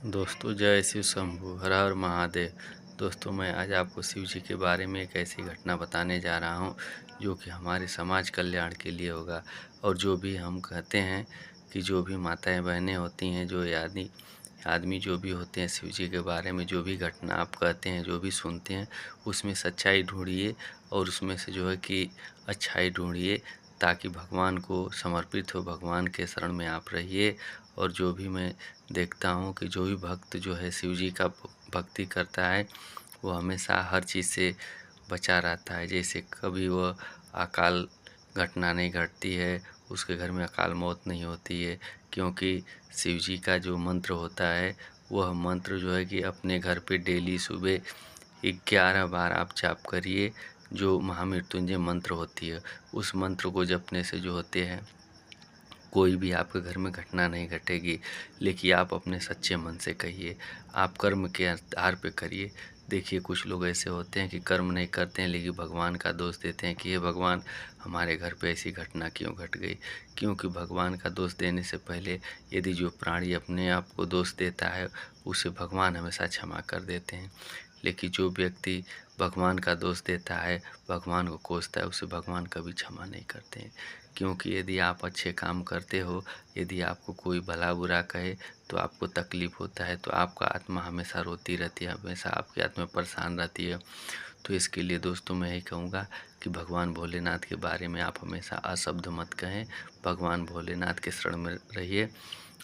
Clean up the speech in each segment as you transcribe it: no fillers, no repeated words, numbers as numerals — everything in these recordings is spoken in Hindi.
दोस्तों जय शिव शंभू हर हर महादेव। दोस्तों मैं आज आपको शिव जी के बारे में एक ऐसी घटना बताने जा रहा हूं जो कि हमारे समाज कल्याण के लिए होगा। और जो भी हम कहते हैं कि जो भी माताएं बहनें होती हैं, जो आदमी आदमी जो भी होते हैं, शिव जी के बारे में जो भी घटना आप कहते हैं, जो भी सुनते हैं, उसमें सच्चाई ढूंढिए और उसमें से जो है कि अच्छाई ढूंढिए, ताकि भगवान को समर्पित हो, भगवान के शरण में आप रहिए। और जो भी मैं देखता हूँ कि जो भी भक्त जो है शिव जी का भक्ति करता है, वो हमेशा हर चीज़ से बचा रहता है। जैसे कभी वह अकाल घटना नहीं घटती है, उसके घर में अकाल मौत नहीं होती है, क्योंकि शिव जी का जो मंत्र होता है, वह मंत्र जो है कि अपने घर पे डेली सुबह 11 बार आप जाप करिए। जो महामृत्युंजय मंत्र होती है, उस मंत्र को जपने से जो होते हैं, कोई भी आपके घर में घटना नहीं घटेगी। लेकिन आप अपने सच्चे मन से कहिए, आप कर्म के आधार पे करिए। देखिए कुछ लोग ऐसे होते हैं कि कर्म नहीं करते हैं, लेकिन भगवान का दोष देते हैं कि हे भगवान, हमारे घर पे ऐसी घटना क्यों घट गई। क्योंकि भगवान का दोष देने से पहले यदि जो प्राणी अपने आप को दोष देता है, उसे भगवान हमेशा क्षमा कर देते हैं। लेकिन जो व्यक्ति भगवान का दोष देता है, भगवान को कोसता है, उसे भगवान कभी क्षमा नहीं करते हैं। क्योंकि यदि आप अच्छे काम करते हो, यदि आपको कोई भला बुरा कहे तो आपको तकलीफ़ होता है, तो आपका आत्मा हमेशा रोती रहती है, हमेशा आपकी आत्मा परेशान रहती है। तो इसके लिए दोस्तों मैं यही कहूँगा कि भगवान भोलेनाथ के बारे में आप हमेशा अशब्द मत कहें, भगवान भोलेनाथ के शरण में रहिए।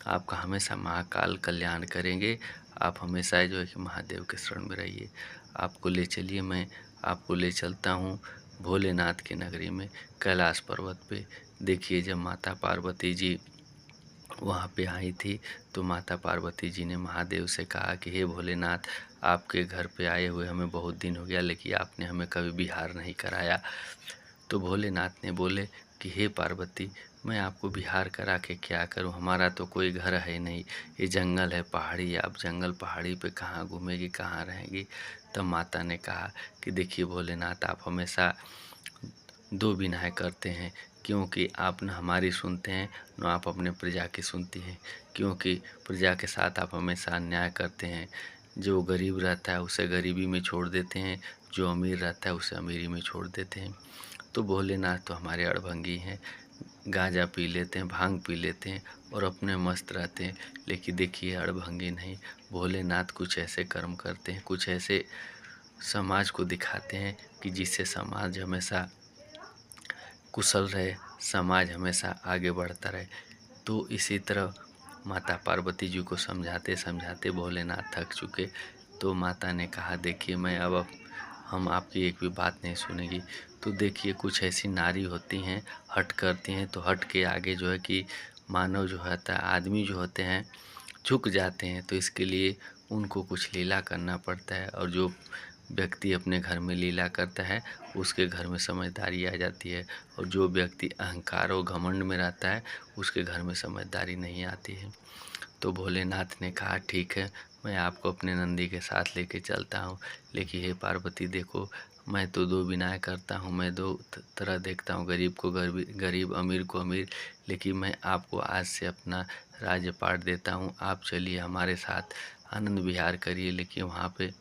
आपका हमेशा महाकाल कल्याण करेंगे। आप हमेशा जो है कि महादेव के शरण में रहिए। आपको ले चलिए, मैं आपको ले चलता हूँ भोलेनाथ की नगरी में, कैलाश पर्वत पे। देखिए जब माता पार्वती जी वहाँ पे आई थी, तो माता पार्वती जी ने महादेव से कहा कि हे भोलेनाथ, आपके घर पे आए हुए हमें बहुत दिन हो गया, लेकिन आपने हमें कभी विहार नहीं कराया। तो भोलेनाथ ने बोले कि हे पार्वती, मैं आपको विहार करा के क्या करूं, हमारा तो कोई घर है नहीं, ये जंगल है, पहाड़ी है, आप जंगल पहाड़ी पे कहाँ घूमेगी, कहाँ रहेंगी। तब माता ने कहा कि देखिए भोलेनाथ, आप हमेशा दो विनय करते हैं, क्योंकि आप न हमारी सुनते हैं, न आप अपने प्रजा की सुनती हैं। क्योंकि प्रजा के साथ आप हमेशा अन्याय करते हैं। जो गरीब रहता है उसे गरीबी में छोड़ देते हैं, जो अमीर रहता है उसे अमीरी में छोड़ देते हैं। तो भोलेनाथ तो हमारे अड़भंगी हैं, गांजा पी लेते हैं, भांग पी लेते हैं और अपने मस्त रहते हैं। लेकिन देखिए अड़भंगी नहीं, भोलेनाथ कुछ ऐसे कर्म करते हैं, कुछ ऐसे समाज को दिखाते हैं कि जिससे समाज हमेशा कुशल रहे, समाज हमेशा आगे बढ़ता रहे। तो इसी तरह माता पार्वती जी को समझाते समझाते भोलेनाथ थक चुके। तो माता ने कहा देखिए मैं अब हम आपकी एक भी बात नहीं सुनेगी। तो देखिए कुछ ऐसी नारी होती हैं, हठ करती हैं, तो हठ के आगे जो है कि मानव जो होता है, आदमी जो होते हैं, झुक जाते हैं। तो इसके लिए उनको कुछ लीला करना पड़ता है, और जो व्यक्ति अपने घर में लीला करता है, उसके घर में समझदारी आ जाती है। और जो व्यक्ति अहंकार और घमंड में रहता है, उसके घर में समझदारी नहीं आती है। तो भोलेनाथ ने कहा ठीक है, मैं आपको अपने नंदी के साथ लेके चलता हूँ। लेकिन हे पार्वती देखो, मैं तो दो विनय करता हूँ, मैं दो तरह देखता हूँ, गरीब को गरीब, अमीर को अमीर। लेकिन मैं आपको आज से अपना राज्यपाट देता हूँ, आप चलिए हमारे साथ, आनंद विहार करिए। लेकिन वहाँ पे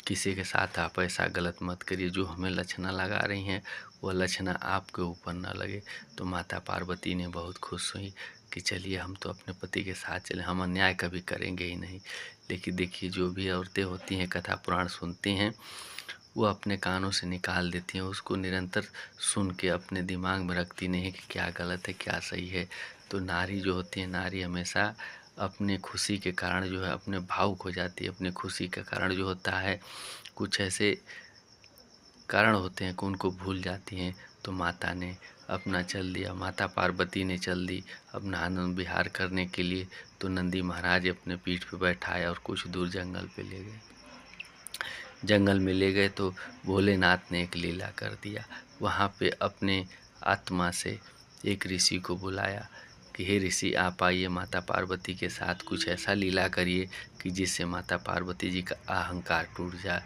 किसी के साथ आप ऐसा गलत मत करिए, जो हमें लक्षणा लगा रही हैं वह लक्षणा आपके ऊपर न लगे। तो माता पार्वती ने बहुत खुश हुई कि चलिए हम तो अपने पति के साथ चले, हम अन्याय कभी करेंगे ही नहीं। लेकिन देखिए जो भी औरतें होती हैं, कथा पुराण सुनती हैं, वो अपने कानों से निकाल देती हैं, उसको निरंतर सुन के अपने दिमाग में रखती नहीं है कि क्या गलत है क्या सही है। तो नारी जो होती है, नारी हमेशा अपने खुशी के कारण जो है अपने भावुक हो जाती है। अपने खुशी के कारण जो होता है, कुछ ऐसे कारण होते हैं कि उनको भूल जाती हैं। तो माता ने अपना चल दिया, माता पार्वती ने चल दी अपना आनंद विहार करने के लिए। तो नंदी महाराज अपने पीठ पे बैठाए और कुछ दूर जंगल पे ले गए। जंगल में ले गए तो भोलेनाथ ने एक लीला कर दिया। वहाँ पे अपने आत्मा से एक ऋषि को बुलाया कि हे ऋषि, आप आइए माता पार्वती के साथ कुछ ऐसा लीला करिए कि जिससे माता पार्वती जी का अहंकार टूट जाए।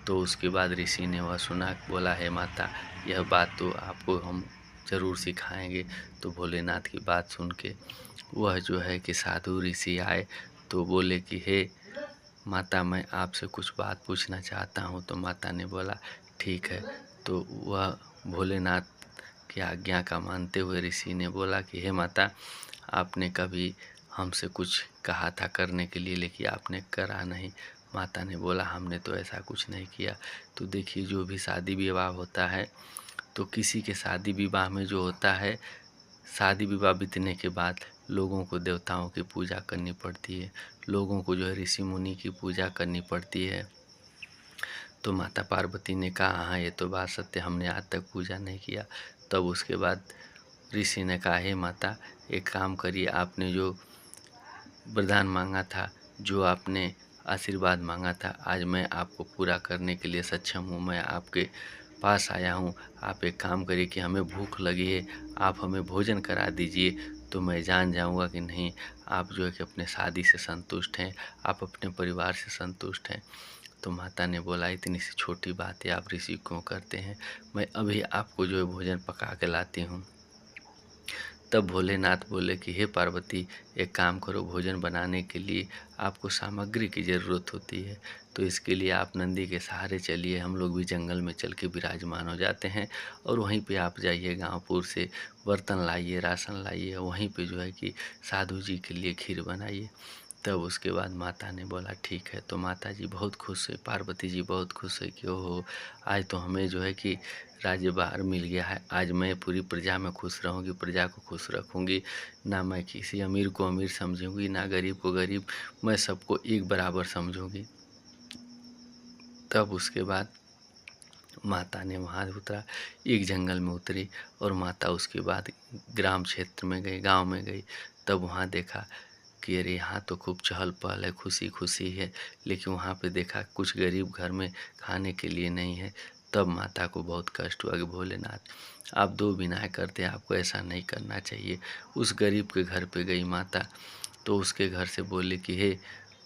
तो उसके बाद ऋषि ने वह सुना, बोला हे माता, यह बात तो आपको हम ज़रूर सिखाएंगे। तो भोलेनाथ की बात सुन के वह जो है कि साधु ऋषि आए, तो बोले कि हे माता मैं आपसे कुछ बात पूछना चाहता हूँ। तो माता ने बोला ठीक है। तो वह भोलेनाथ की आज्ञा का मानते हुए ऋषि ने बोला कि हे माता, आपने कभी हमसे कुछ कहा था करने के लिए लेकिन आपने करा नहीं। माता ने बोला हमने तो ऐसा कुछ नहीं किया। तो देखिए, जो भी शादी विवाह होता है तो किसी के शादी विवाह में जो होता है, शादी विवाह बीतने के बाद लोगों को देवताओं की पूजा करनी पड़ती है, लोगों को जो है ऋषि मुनि की पूजा करनी पड़ती है। तो माता पार्वती ने कहा हाँ, ये तो बात सत्य, हमने आज तक पूजा नहीं किया। तब उसके बाद ऋषि ने कहा हे माता, एक काम करिए, आपने जो वरदान मांगा था, जो आपने आशीर्वाद मांगा था, आज मैं आपको पूरा करने के लिए सक्षम हूँ। मैं आपके पास आया हूँ। आप एक काम करिए कि हमें भूख लगी है, आप हमें भोजन करा दीजिए, तो मैं जान जाऊँगा कि नहीं, आप जो है कि अपने शादी से संतुष्ट हैं, आप अपने परिवार से संतुष्ट हैं। तो माता ने बोला इतनी सी छोटी बात है आप ऋषि क्यों करते हैं, मैं अभी आपको जो है भोजन पका के लाती हूँ। तब भोलेनाथ बोले कि हे पार्वती, एक काम करो, भोजन बनाने के लिए आपको सामग्री की ज़रूरत होती है। तो इसके लिए आप नंदी के सहारे चलिए, हम लोग भी जंगल में चल के विराजमान हो जाते हैं और वहीं पे आप जाइए, गाँवपुर से बर्तन लाइए, राशन लाइए, वहीं पे जो है कि साधु जी के लिए खीर बनाइए। तब उसके बाद माता ने बोला ठीक है। तो माता जी बहुत खुश हुई, पार्वती जी बहुत खुश हुई कि ओहो, आज तो हमें जो है कि राज्यभार मिल गया है, आज मैं पूरी प्रजा में खुश रहूँगी, प्रजा को खुश रखूँगी। ना मैं किसी अमीर को अमीर समझूँगी, ना गरीब को गरीब, मैं सबको एक बराबर समझूँगी। तब उसके बाद माता ने वहाँ उतरा, एक जंगल में उतरी और माता उसके बाद ग्राम क्षेत्र में गई, गाँव में गई। तब वहाँ देखा कि अरे यहाँ तो खूब चहल-पहल है, खुशी-खुशी है, लेकिन वहाँ पे देखा कुछ गरीब घर में खाने के लिए नहीं है। तब माता को बहुत कष्ट हुआ कि भोलेनाथ, आप दो विनाय करते हैं, आपको ऐसा नहीं करना चाहिए। उस गरीब के घर पे गई माता, तो उसके घर से बोली कि हे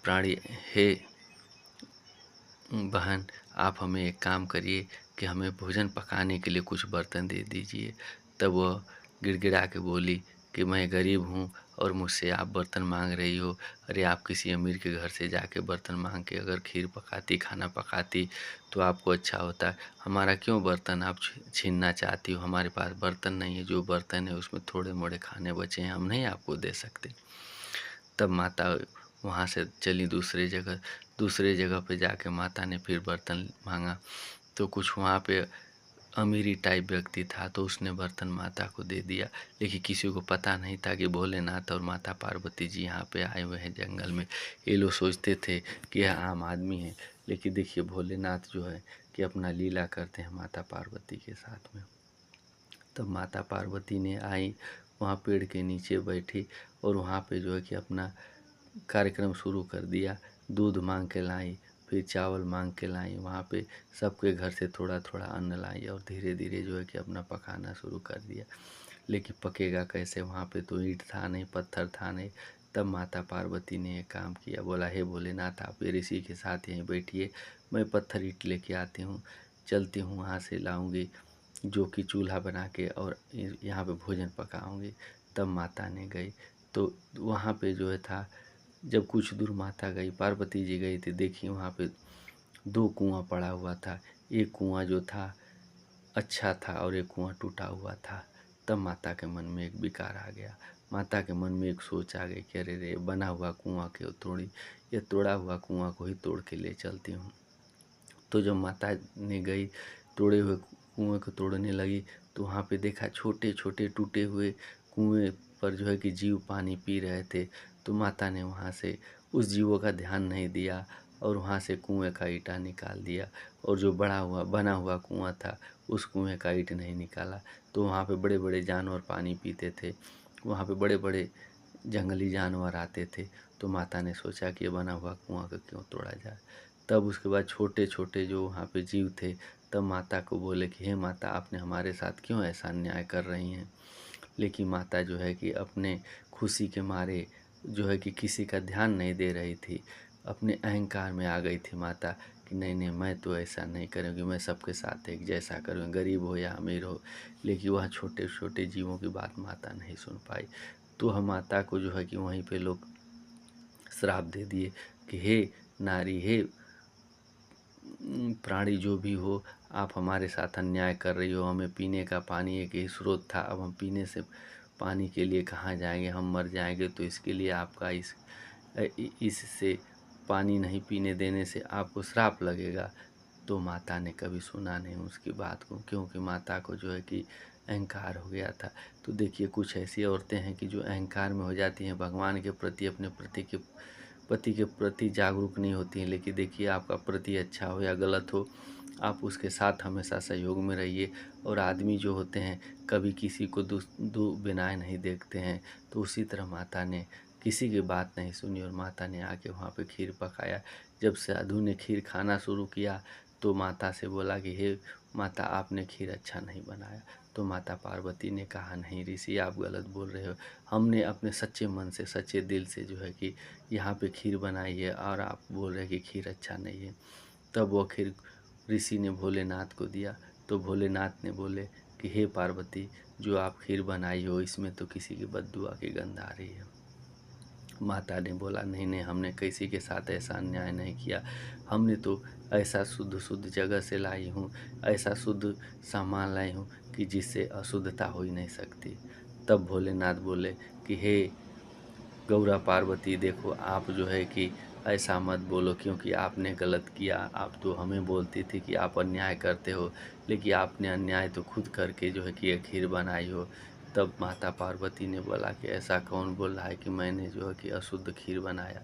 प्राणी, हे बहन, आप हमें एक काम करिए कि हमें भोजन पकाने के लिए कुछ बर्तन दे दीजिए। तब वह गिड़गिड़ा के बोली कि मैं गरीब हूँ और मुझसे आप बर्तन मांग रही हो। अरे आप किसी अमीर के घर से जाके बर्तन मांग के अगर खीर पकाती, खाना पकाती तो आपको अच्छा होता। हमारा क्यों बर्तन आप छीनना चाहती हो? हमारे पास बर्तन नहीं है, जो बर्तन है उसमें थोड़े मोड़े खाने बचे हैं, हम नहीं आपको दे सकते। तब माता वहाँ से चली दूसरे जगह पे जाके माता ने फिर बर्तन मांगा। तो कुछ वहाँ पे अमीरी टाइप व्यक्ति था, तो उसने बर्तन माता को दे दिया। लेकिन किसी को पता नहीं था कि भोलेनाथ और माता पार्वती जी यहाँ पे आए हुए हैं जंगल में। ये लोग सोचते थे कि यह आम आदमी है, लेकिन देखिए भोलेनाथ जो है कि अपना लीला करते हैं माता पार्वती के साथ में। तब माता पार्वती ने आई, वहाँ पेड़ के नीचे बैठी और वहाँ पे जो है कि अपना कार्यक्रम शुरू कर दिया। दूध मांग के लाई, फिर चावल मांग के लाई, वहाँ पे सबके घर से थोड़ा थोड़ा अन्न लाई और धीरे धीरे जो है कि अपना पकाना शुरू कर दिया। लेकिन पकेगा कैसे, वहाँ पे तो ईंट था नहीं, पत्थर था नहीं। तब माता पार्वती ने एक काम किया, बोला हे भोलेनाथ, आप ये ऋषि के साथ यहीं बैठिए, मैं पत्थर ईंट लेके आती हूँ, चलती हूँ वहाँ से लाऊंगी, जो कि चूल्हा बना के और यहाँ पे भोजन पकाऊंगी। तब माता ने गई, तो वहाँ पे जो है था, जब कुछ दूर माता गई, पार्वती जी गई थी, देखी वहाँ पे दो कुआं पड़ा हुआ था। एक कुआं जो था अच्छा था और एक कुआं टूटा हुआ था। तब माता के मन में एक विकार आ गया, माता के मन में एक सोच आ गई कि अरे रे, बना हुआ कुआं क्यों तोड़ी, ये तोड़ा हुआ कुआं को ही तोड़ के ले चलती हूँ। तो जब माता ने गई, तोड़े हुए कुएं को तोड़ने लगी, तो वहाँ पे देखा छोटे छोटे टूटे हुए कुएं पर जो है कि जीव पानी पी रहे थे। तो माता ने वहाँ से उस जीवों का ध्यान नहीं दिया और वहाँ से कुएं का ईंटा निकाल दिया, और जो बना हुआ कुआं था उस कुएं का ईंट नहीं निकाला। तो वहाँ पे बड़े बड़े जानवर पानी पीते थे, वहाँ पे बड़े बड़े जंगली जानवर आते थे। तो माता ने सोचा कि ये बना हुआ कुआं को क्यों तोड़ा जाए। तब उसके बाद छोटे छोटे जो वहाँ पे जीव थे, तब माता को बोले कि हे माता, आपने हमारे साथ क्यों ऐसा अन्याय कर रही हैं। लेकिन माता जो है कि अपने खुशी के मारे जो है कि किसी का ध्यान नहीं दे रही थी, अपने अहंकार में आ गई थी माता कि नहीं नहीं, मैं तो ऐसा नहीं करूँगी, मैं सबके साथ एक जैसा करूँगी, गरीब हो या अमीर हो। लेकिन वह छोटे छोटे जीवों की बात माता नहीं सुन पाई। तो हम माता को जो है कि वहीं पे लोग श्राप दे दिए कि हे नारी, हे प्राणी जो भी हो, आप हमारे साथ अन्याय कर रही हो। हमें पीने का पानी एक ही स्रोत था, अब हम पीने से पानी के लिए कहाँ जाएंगे, हम मर जाएंगे। तो इसके लिए आपका इससे पानी नहीं पीने देने से आपको श्राप लगेगा। तो माता ने कभी सुना नहीं उसकी बात को, क्योंकि माता को जो है कि अहंकार हो गया था। तो देखिए, कुछ ऐसी औरतें हैं कि जो अहंकार में हो जाती हैं, भगवान के प्रति, अपने पति के प्रति जागरूक नहीं होती हैं। लेकिन देखिए, आपका प्रति अच्छा हो या गलत हो, आप उसके साथ हमेशा सहयोग में रहिए। और आदमी जो होते हैं, कभी किसी को दुबिनाय नहीं देखते हैं। तो उसी तरह माता ने किसी की बात नहीं सुनी और माता ने आके वहाँ पे खीर पकाया। जब साधु ने खीर खाना शुरू किया तो माता से बोला कि हे माता, आपने खीर अच्छा नहीं बनाया। तो माता पार्वती ने कहा, नहीं ऋषि, आप गलत बोल रहे हो। हमने अपने सच्चे मन से, सच्चे दिल से जो है कि यहाँ पे खीर बनाई है, और आप बोल रहे हैं कि खीर अच्छा नहीं है। तब वो खीर ऋषि ने भोलेनाथ को दिया। तो भोलेनाथ ने बोले कि हे पार्वती, जो आप खीर बनाई हो इसमें तो किसी की बद्दुआ की गंध आ रही है। माता ने बोला, नहीं नहीं, हमने किसी के साथ ऐसा अन्याय नहीं किया। हमने तो ऐसा शुद्ध शुद्ध जगह से लाई हूँ, ऐसा शुद्ध सामान लाई हूँ कि जिससे अशुद्धता हो ही नहीं सकती। तब भोलेनाथ बोले कि हे गौरा पार्वती, देखो, आप जो है कि ऐसा मत बोलो, क्योंकि आपने गलत किया। आप तो हमें बोलती थी कि आप अन्याय करते हो, लेकिन आपने अन्याय तो खुद करके जो है कि ये खीर बनाई हो। तब माता पार्वती ने बोला कि ऐसा कौन बोल रहा है कि मैंने जो है कि अशुद्ध खीर बनाया।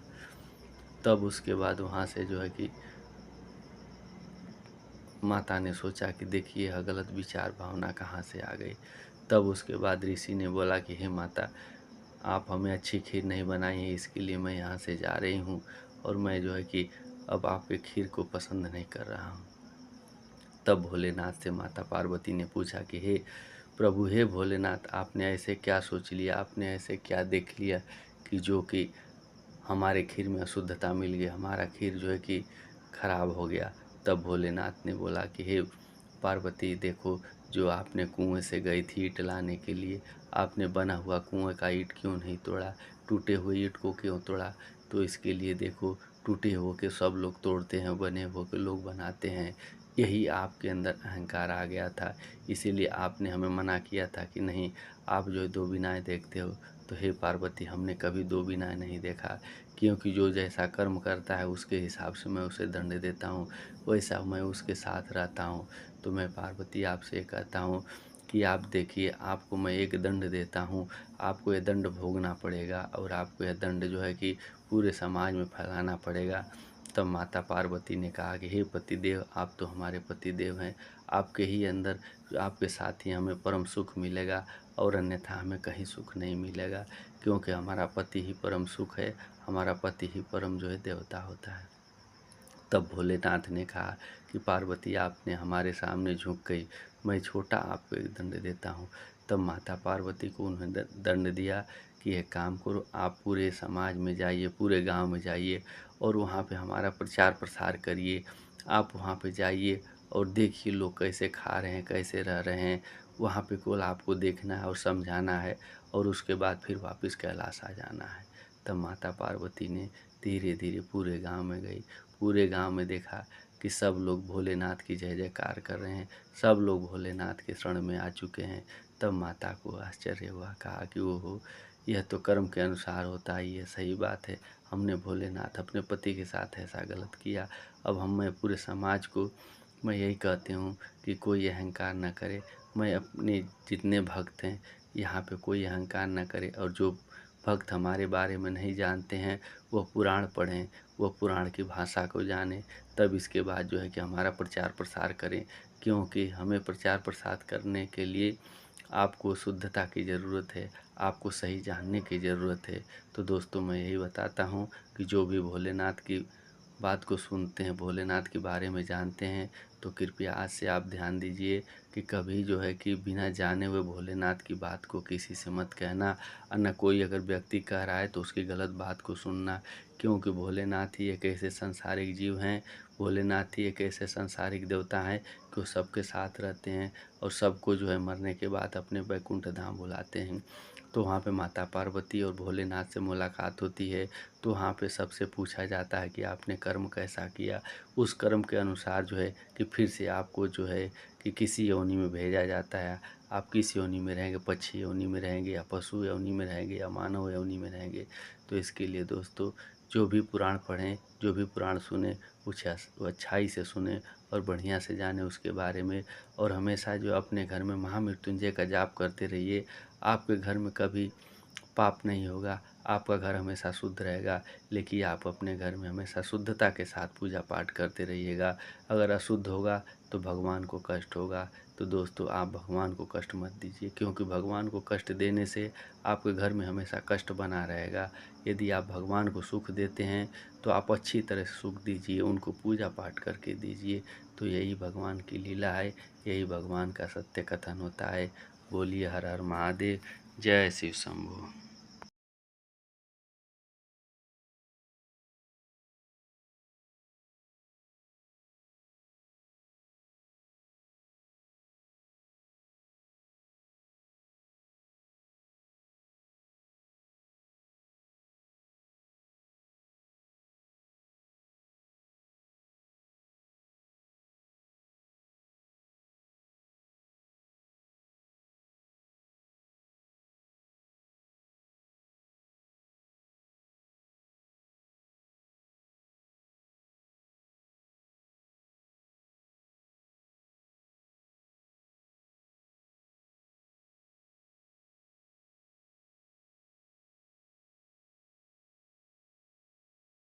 तब उसके बाद वहाँ से जो है कि माता ने सोचा कि देखिए, यह गलत विचार भावना कहाँ से आ गई। तब उसके बाद ऋषि ने बोला कि हे माता, आप हमें अच्छी खीर नहीं बनाई है, इसके लिए मैं यहाँ से जा रही हूँ, और मैं जो है कि अब आपके खीर को पसंद नहीं कर रहा हूँ। तब भोलेनाथ से माता पार्वती ने पूछा कि हे प्रभु, हे भोलेनाथ, आपने ऐसे क्या सोच लिया, आपने ऐसे क्या देख लिया कि जो कि हमारे खीर में अशुद्धता मिल गई, हमारा खीर जो है कि खराब हो गया। तब भोलेनाथ ने बोला कि हे पार्वती, देखो, जो आपने कुएं से गई थी ईंट लाने के लिए, आपने बना हुआ कुएं का ईंट क्यों नहीं तोड़ा, टूटे हुए ईंट को क्यों तोड़ा। तो इसके लिए देखो, टूटे हुए के सब लोग तोड़ते हैं, बने हुए के लोग बनाते हैं। यही आपके अंदर अहंकार आ गया था, इसीलिए आपने हमें मना किया था कि नहीं, आप जो दो बिनाएँ देखते हो। तो हे पार्वती, हमने कभी दो बिनाएँ नहीं देखा, क्योंकि जो जैसा कर्म करता है उसके हिसाब से मैं उसे दंड देता हूँ, वैसा मैं उसके साथ रहता हूँ। तो मैं पार्वती आपसे कहता हूँ कि आप देखिए, आपको मैं एक दंड देता हूँ, आपको यह दंड भोगना पड़ेगा, और आपको यह दंड जो है कि पूरे समाज में फैलाना पड़ेगा। तब माता पार्वती ने कहा कि हे पतिदेव, आप तो हमारे पतिदेव हैं, आपके ही अंदर, आपके साथ ही हमें परम सुख मिलेगा, और अन्यथा हमें कहीं सुख नहीं मिलेगा, क्योंकि हमारा पति ही परम सुख है, हमारा पति ही परम जो है देवता होता है। तब भोलेनाथ ने कहा कि पार्वती, आपने हमारे सामने झुक गई, मैं छोटा आपको एक दंड देता हूँ। तब माता पार्वती को उन्होंने दंड दिया कि एक काम करो, आप पूरे समाज में जाइए, पूरे गांव में जाइए, और वहाँ पे हमारा प्रचार प्रसार करिए। आप वहाँ पे जाइए और देखिए लोग कैसे खा रहे हैं, कैसे रह रहे हैं। वहाँ पे केवल आपको देखना है और समझाना है, और उसके बाद फिर वापस कैलाश आ जाना है। तब माता पार्वती ने धीरे धीरे पूरे गांव में गई। पूरे गांव में देखा कि सब लोग भोलेनाथ की जय जयकार कर रहे हैं, सब लोग भोलेनाथ के शरण में आ चुके हैं। तब माता को आश्चर्य हुआ, कहा कि ओहो, यह तो कर्म के अनुसार होता है, ये सही बात है। हमने भोलेनाथ अपने पति के साथ ऐसा गलत किया। अब मैं पूरे समाज को मैं यही कहती हूँ कि कोई अहंकार न करे। मैं अपने जितने भक्त हैं, यहाँ पे कोई अहंकार न करे, और जो भक्त हमारे बारे में नहीं जानते हैं वह पुराण पढ़ें, वह पुराण की भाषा को जानें। तब इसके बाद जो है कि हमारा प्रचार प्रसार करें, क्योंकि हमें प्रचार प्रसार करने के लिए आपको शुद्धता की ज़रूरत है, आपको सही जानने की ज़रूरत है। तो दोस्तों, मैं यही बताता हूँ कि जो भी भोलेनाथ की बात को सुनते हैं, भोलेनाथ के बारे में जानते हैं, तो कृपया आज से आप ध्यान दीजिए कि कभी जो है कि बिना जाने हुए भोलेनाथ की बात को किसी से मत कहना, और न कोई अगर व्यक्ति कह रहा है तो उसकी गलत बात को सुनना, क्योंकि भोलेनाथ ही एक ऐसे सांसारिक जीव हैं, भोलेनाथ ही एक ऐसे सांसारिक देवता हैं कि वो सबके साथ रहते हैं, और सबको जो है मरने के बाद अपने वैकुंठ धाम बुलाते हैं। तो वहाँ पे माता पार्वती और भोलेनाथ से मुलाकात होती है। तो वहाँ पे सबसे पूछा जाता है कि आपने कर्म कैसा किया। उस कर्म के अनुसार जो है कि फिर से आपको जो है कि किसी योनि में भेजा जाता है। आप किस योनि में रहेंगे, पक्षी योनि में रहेंगे या पशु योनि में रहेंगे या मानव योनि में रहेंगे। तो इसके लिए दोस्तों जो भी पुराण पढ़ें, जो भी पुराण सुने, वो अच्छाई से सुने और बढ़िया से जाने उसके बारे में। और हमेशा जो अपने घर में महामृत्युंजय का जाप करते रहिए। आपके घर में कभी पाप नहीं होगा, आपका घर हमेशा शुद्ध रहेगा। लेकिन आप अपने घर में हमेशा शुद्धता के साथ पूजा पाठ करते रहिएगा। अगर अशुद्ध होगा तो भगवान को कष्ट होगा। तो दोस्तों आप भगवान को कष्ट मत दीजिए, क्योंकि भगवान को कष्ट देने से आपके घर में हमेशा कष्ट बना रहेगा। यदि आप भगवान को सुख देते हैं तो आप अच्छी तरह से सुख दीजिए, उनको पूजा पाठ करके दीजिए। तो यही भगवान की लीला है, यही भगवान का सत्य कथन होता है। बोलिए हर हर महादेव, जय शिव शंभू।